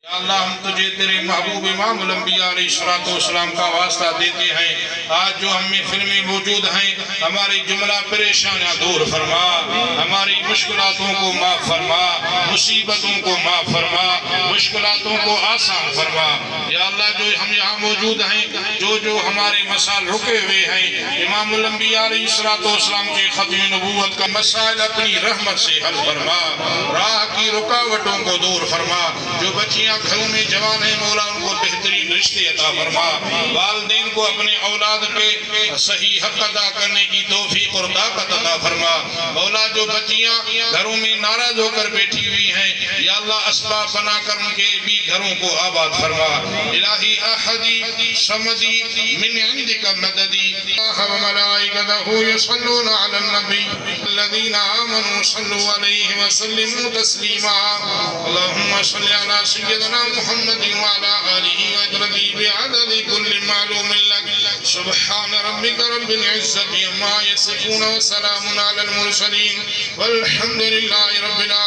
یا اللہ ہم تجھے تیرے محبوب امام الانبیاء علیہ السلام کا واسطہ دیتے ہیں، آج جو ہم میں فلمیں موجود ہیں ہماری جملہ پریشانیاں دور فرما، ہماری مشکلاتوں کو معاف فرما، مصیبتوں کو معاف فرما، مشکلاتوں کو آسان فرما۔ یا اللہ جو ہم یہاں موجود ہیں، جو ہمارے مسائل رکے ہوئے ہیں، امام الانبیاء علیہ السلام کے ختم نبوت کا مسائل اپنی رحمت سے حل فرما، راہ کی رکاوٹوں کو دور فرما۔ جو بچیاں گھروں میں جوان ہیں مولا ان کو بہترین رشتے عطا فرما، والدین کو اپنے اولاد کے صحیح حق ادا کرنے کی توفیق اور طاقت عطا فرما۔ مولا جو بچیاں گھروں میں ناراض ہو کر بیٹھی ہوئی ہیں، یا اللہ اسباب بنا کر ان کے بھی گھروں کو آباد فرما۔ الہی احدی صمدی من عندک مددی وملائکتہ یصلون علی النبی الذین آمنوا صلوا علیہ وسلموا تسلیما۔ اللہم صلی علی سیدنا محمد وعلى آلہ وصحبہ بعدد كل معلوم لك۔ سبحان ربک رب العزة عما یصفون وسلام علی المرسلین والحمد للہ رب العالمین۔